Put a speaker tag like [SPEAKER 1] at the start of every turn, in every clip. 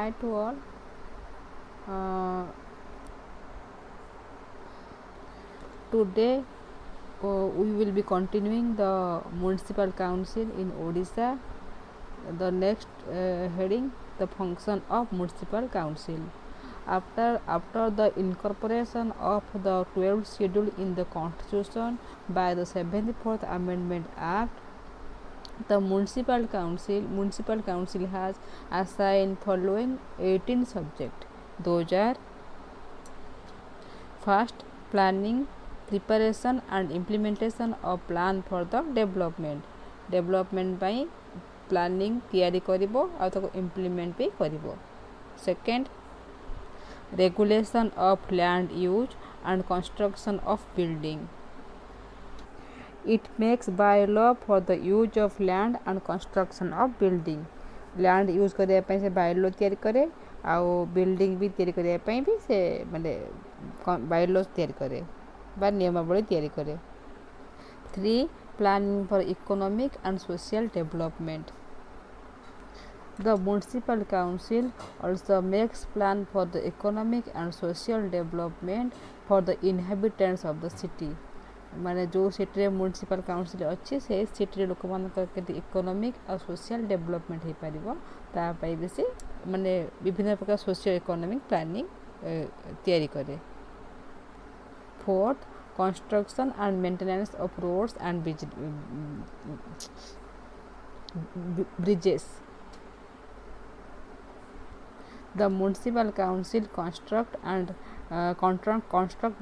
[SPEAKER 1] Hi to all. Today we will be continuing the Municipal Council in Odisha. The next heading, the function of Municipal Council. After the incorporation of the 12th schedule in the Constitution by the 74th Amendment Act, the Municipal Council has assigned following 18 subjects. Those are: first, planning, preparation and implementation of plan for the development by planning तैयारी करिवो आ ताको implement भी करिवो. Second, regulation of land use and construction of building. It makes bylaw for the use of land and construction of building. Land use करने से बायलो तैयारी करे आउ building भी तैयारी करने भी से माने बायलो तैयारी करे बा नियमावली तैयारी करे. 3. Planning for economic and social development. The municipal council also makes plan for the economic and social development for the inhabitants of the city. माने जो सिटी म्युनिसिपल काउंसिल अच्छी से सिटी लोक मान इकोनॉमिक और सोशल डेवलपमेंट हो पारिबो तापाई भी से माने विभिन्न प्रकार सोशियो इकोनॉमिक प्लानिंग तैयारी करे. 4th, construction and maintenance of roads and bridges. The municipal council construct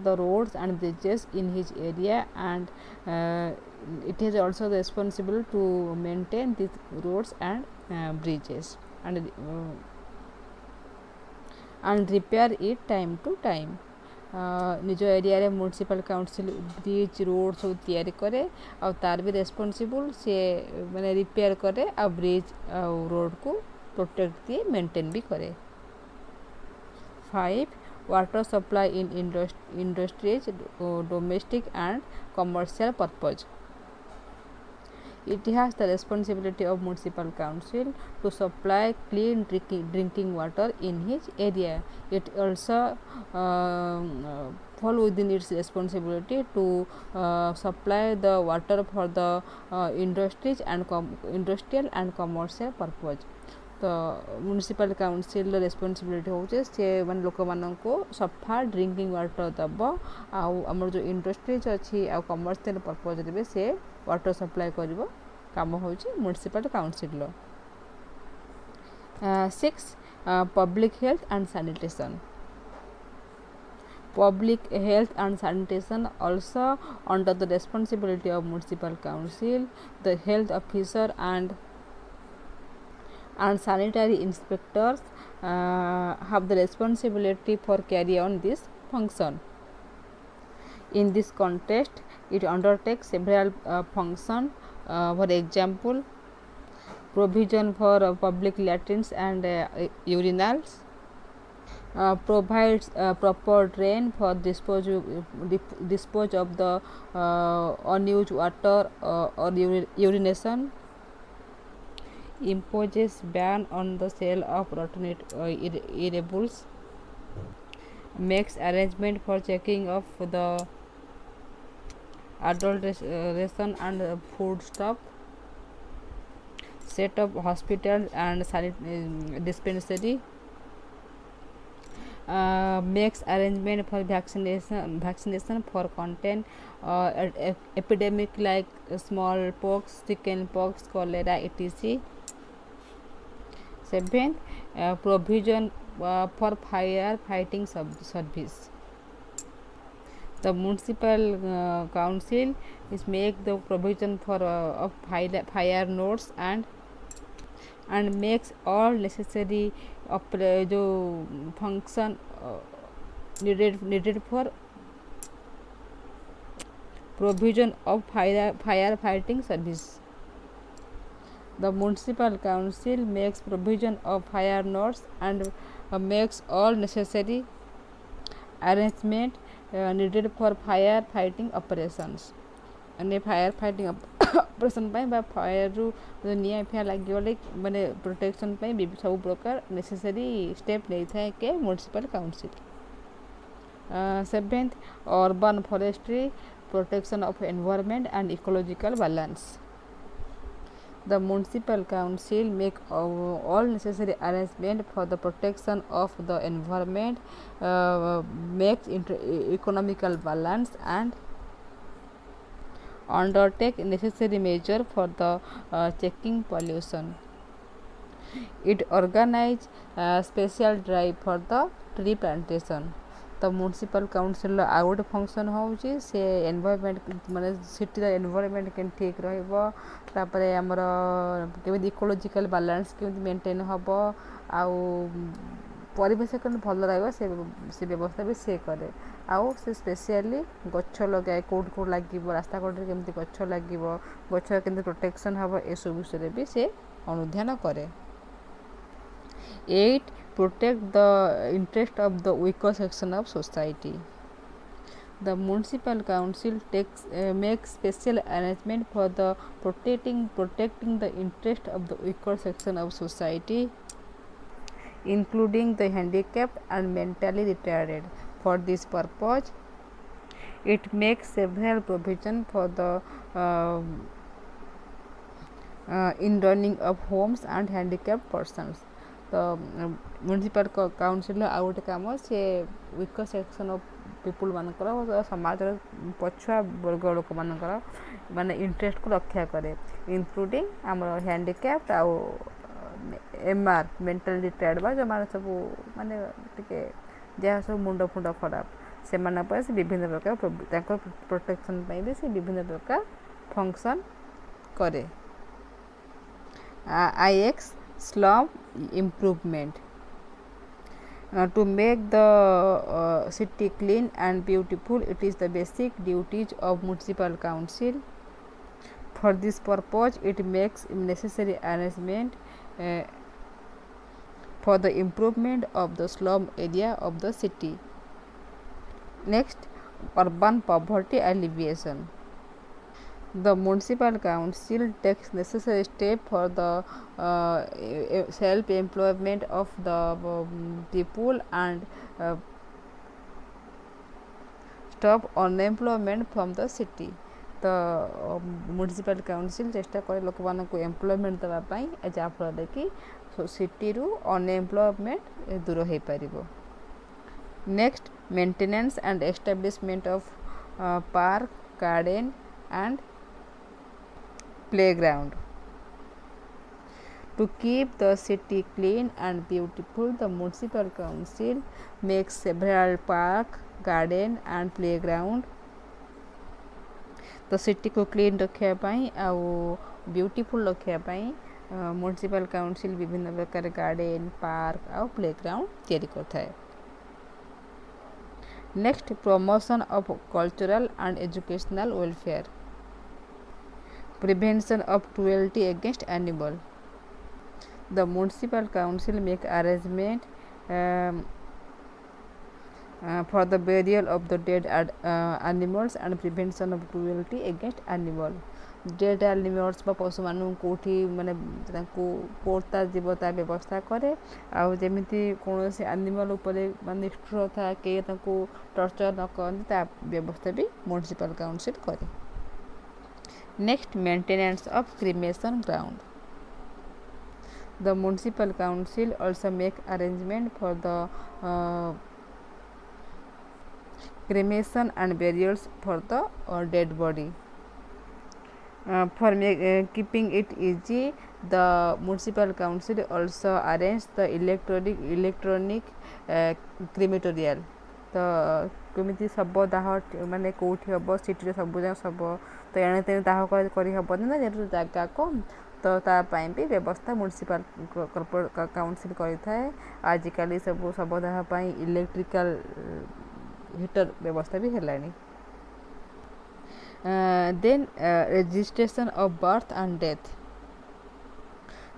[SPEAKER 1] the roads and bridges in his area, and it is also responsible to maintain these roads and bridges and repair it time to time. निज area municipal council bridge road सब तैयारी करे और तार भी responsible से माने repair करे और ब्रिज और रोड को प्रोटेक्ट दिए मेंटेन भी करे. 5. Water supply in industries, domestic and commercial purpose. It has the responsibility of municipal council to supply clean drinking water in his area. It also fall within its responsibility to supply the water for the industries and industrial and commercial purpose. तो municipal council responsibility होचे से मान लोक मान को सफा drinking water दब आमर जो इंडस्ट्रीज अच्छी आ कमर्शियल पर्पज रे से वाटर सप्लाई करिवो काम होची municipal council. 6. Public health and sanitation. Public health and sanitation also under the responsibility of municipal council. The health officer and sanitary inspectors have the responsibility for carry on this function. In this context, it undertakes several functions. For example, provision for public latrines and urinals, provides proper drain for dispose of the unused water or urination, imposes ban on the sale of rotten eatables, makes arrangement for checking of the adult ration and food stock, set up hospital and dispensary, makes arrangement for vaccination for contain epidemic like smallpox, chickenpox, cholera, etc. 7th, provision for fire fighting service. The municipal council is make the provision for of fire notes and makes all necessary जो function needed for provision of fire fighting service. The municipal council makes provision of fire notes and makes all necessary arrangement needed for fire fighting operations. माने fire fighting operation fire रु निया फिया लगे माने protection सब प्रकार necessary step नहीं था के municipal council. Seventh urban forestry protection of environment and ecological balance. The municipal council make all necessary arrangement for the protection of the environment, makes economical balance and undertake necessary measure for the checking pollution. It organize special drive for the tree plantation. तो municipal council आउ गोटे function होची से environment माने city environment के ठीक रहइबो तापर हमर केमि इकोलॉजिकल बैलेंस केमि मेंटेन हबो आउ परिवेश केन भल रहइबो से व्यवस्था भी से करे आउ से स्पेशली गछ लगाए कोड कोड लागिबो रास्ता कोड केमि गछ लागिबो गछ केमि प्रोटेक्शन हबो ए सब विषय भी से अनुध्यान करे। 8 protect the interest of the weaker section of society. The municipal council makes special arrangement for the protecting the interest of the weaker section of society, including the handicapped and mentally retarded. For this purpose, it makes several provision for the in running of homes and handicapped persons. तो municipal council आउ गोटे कम से week section of people मानकर समाज पछुआ वर्ग लोक मानकर माने इंटरेस्ट को रक्षा करे इंक्लूडिंग आमर हैंडिकैप्ड आउ एमआर मेंटल रिटायर्ड बा जो माने सब माने टिके जहाँ सब मुंड फुंड खराब से माने पर से विभिन्न प्रकार प्रोटेक्शन पाई भी से विभिन्न प्रकार फंक्शन करे। आईएक्स slum improvement to make the city clean and beautiful. It is the basic duties of municipal council. For this purpose, it makes necessary arrangement for the improvement of the slum area of the city. Next, urban poverty alleviation. The municipal council takes necessary step for the self-employment of the people and stop unemployment from the city. तो municipal council चेष्टा करे लोक मान को employment देवा पाई जहाँ फल कि सिटी रु अनएम्प्लॉयमेंट दूर हो पारिबो। Next maintenance and establishment of park garden and playground. To keep the city clean and beautiful, the municipal council makes several park, garden and playground. तो सिटी को क्लीन रखा पाई आउ ब्यूटीफुल रखा पाई म्युनिसिपल काउंसिल विभिन्न प्रकार गार्डन पार्क आउ playground तैयारी करता है। Next promotion of cultural and educational welfare. Prevention of cruelty against animal. The municipal council make arrangement for the burial of the dead animals and prevention of cruelty against animal. Dead animals पशु मानू कौटी माने पोता जीव ता व्यवस्था करे आउ जेमिति कोनोसी एनिमल उपरे माने निष्ठुर था के ताको टर्चर न करनी ता व्यवस्था भी म्युनिसिपल काउंसिल करे। Next, maintenance of cremation ground. The municipal council also make arrangement for the cremation and burials for the dead body. For keeping it easy, the municipal council also arrange the electronic crematorial. तो केमिति सब दाह माने कोठी हम city सब जगह सब तो एणे तेणे दाह करी हेबनी ना जेतु जगह कम तो तापाई भी व्यवस्था म्युनिसिपल काउंसिल करिथाए। आजिकल सब दाह पाई इलेक्ट्रिकल हीटर व्यवस्था भी हेलानी। Then registration of birth and death.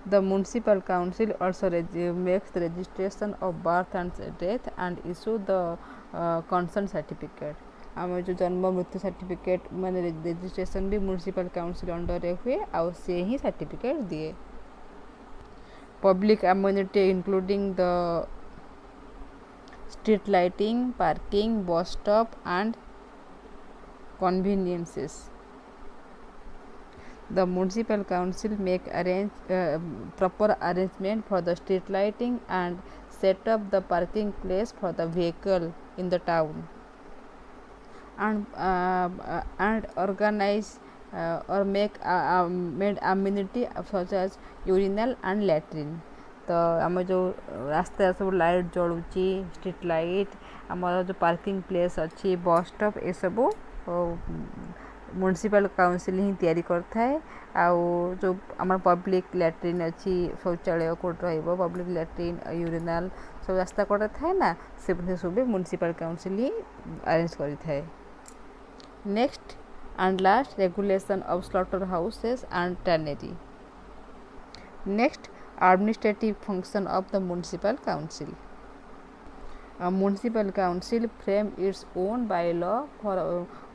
[SPEAKER 1] The municipal council also makes the registration of birth and death and issue the consent certificate. आम जो जन्म मृत्यु सर्टिफिकेट माने रजिस्ट्रेशन भी म्युनिसिपल काउंसिल अंडर रे हुए आउ से ही सर्टिफिकेट दिए। Public amenity including the street lighting, parking, bus stop and conveniences. The municipal council make proper arrangement for the street lighting and set up the parking place for the vehicle in the town and organize or made amenity such as urinal and latrine. तो आम जो रास्ता सब light जलुची street light आमर जो parking place अच्छी bus stop ये सब म्युनिसिपल काउंसिल ही तैयारी करथाए। आउ जो आम पब्लिक लैट्रिन अच्छी शौचालय कोड रहिबो पब्लिक लैट्रिन यूरिनाल सब रास्ता कोड थाए ना से सब म्युनिसिपल काउंसिल ही अरेंज करि थाए। Next and last regulation of slaughter houses and tannery. Next administrative function of the municipal council. A municipal council frame its own bylaw for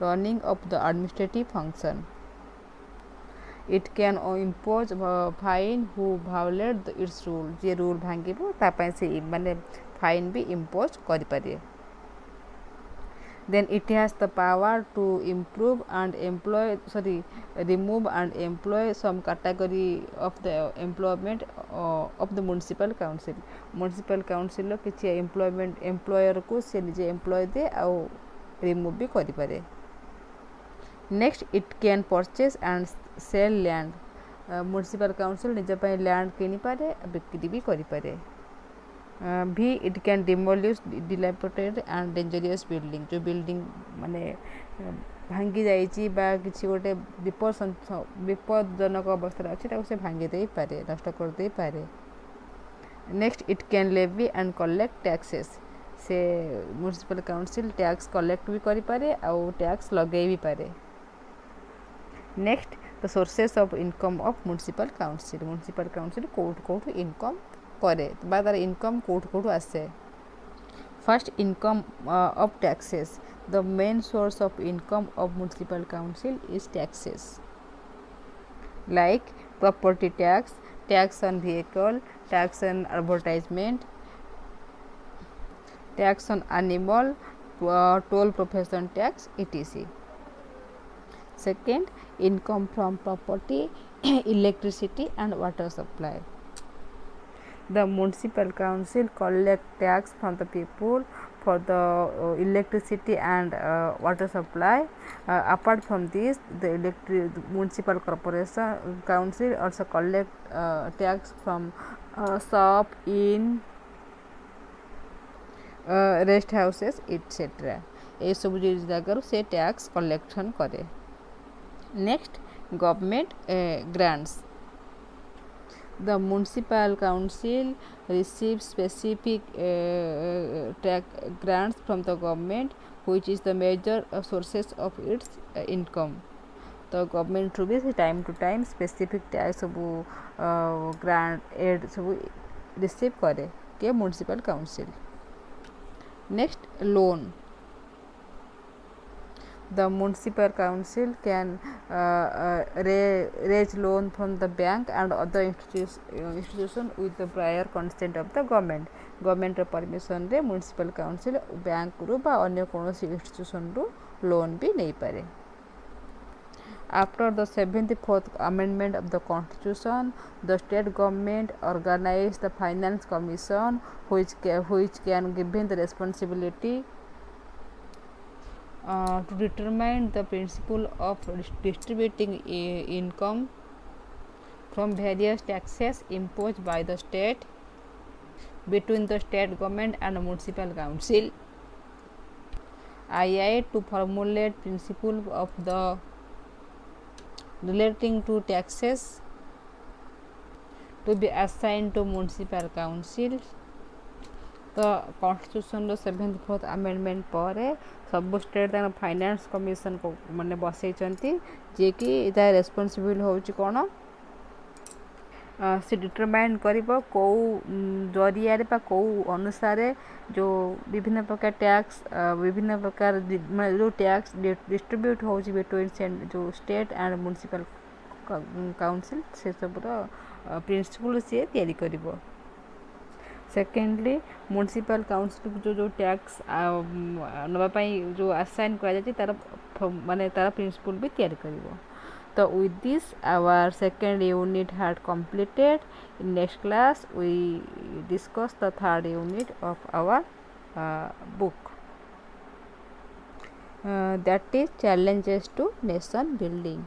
[SPEAKER 1] running of the administrative function. It can impose fine who violate its rule. जे rule भांगिबो तापाई से माने fine भी impose करि पारे। Then it has the power to remove and employ some category of the employment of the municipal council. Municipal council किछि employer को से निजे employ दे आउ remove भी करि पारे। Next it can purchase and sell land. Municipal council निजे पय land किनि पारे बिक्री भी करि पारे। भी it can demolish dilapidated and dangerous building जो बिल्डिंग माने भांगी जाइछि बा किछि गोटे विपदजनक अवस्था अछि ताको से भांगी देई पारे नष्ट कर देई पारे। Next it can levy and collect taxes से म्युनिसिपल काउंसिल टैक्स कलेक्ट भी करि पारे आउ टैक्स लगेई भी पारे। Next the sources of income of municipal council कोठ इनकम करे बा तार इनकम कोठ आसे। First income of taxes. The main source of income of municipal council is taxes like property tax, tax on vehicle, tax on advertisement, tax on animal, toll profession tax etc. Second, income from property, electricity and water supply. The municipal council collect tax from the people for the electricity and water supply. Apart from this, the municipal corporation council also collect tax from shop, inn, rest houses etc. ये सब जगह से tax collection करे। Next government grants. The municipal council receives specific grants from the government, which is the major sources of its income. तो government रू भी time to time specific tax सब grant aid सब रिसीव करे के municipal council. Next loan. The municipal council can raise loan from the bank and other institution with the prior consent of the government. Government permission रे municipal council bank रू बा अन्य कोनोसी institution रू loan भी नहीं पारे। After the 74th amendment of the constitution, the state government organized the finance commission which can given the responsibility to determine the principle of distributing income from various taxes imposed by the state between the state government and municipal council. II to formulate principle of the relating to taxes to be assigned to municipal council. तो constitution 74th amendment पर सब state finance commission को माने बसई जे कि इता responsible होची कोन से determine करिबो को जरिया रे कौ अनुसार जो विभिन्न प्रकार टैक्स विभिन्न प्रकार जो टैक्स डिस्ट्रीब्यूट होची बिटवीन जो स्टेट एंड म्युनिसिपल काउंसिल से सब प्रिंसिपल सी तैयारी करिबो। सेकेंडली म्युनिसिपल काउंसिल जो टैक्स नवापाई जो असाइन करा तार माने तार प्रिंसिपल भी तैयारी करिबो। So with this our second unit had completed. In next class we discuss the third unit of our book, that is challenges to nation building.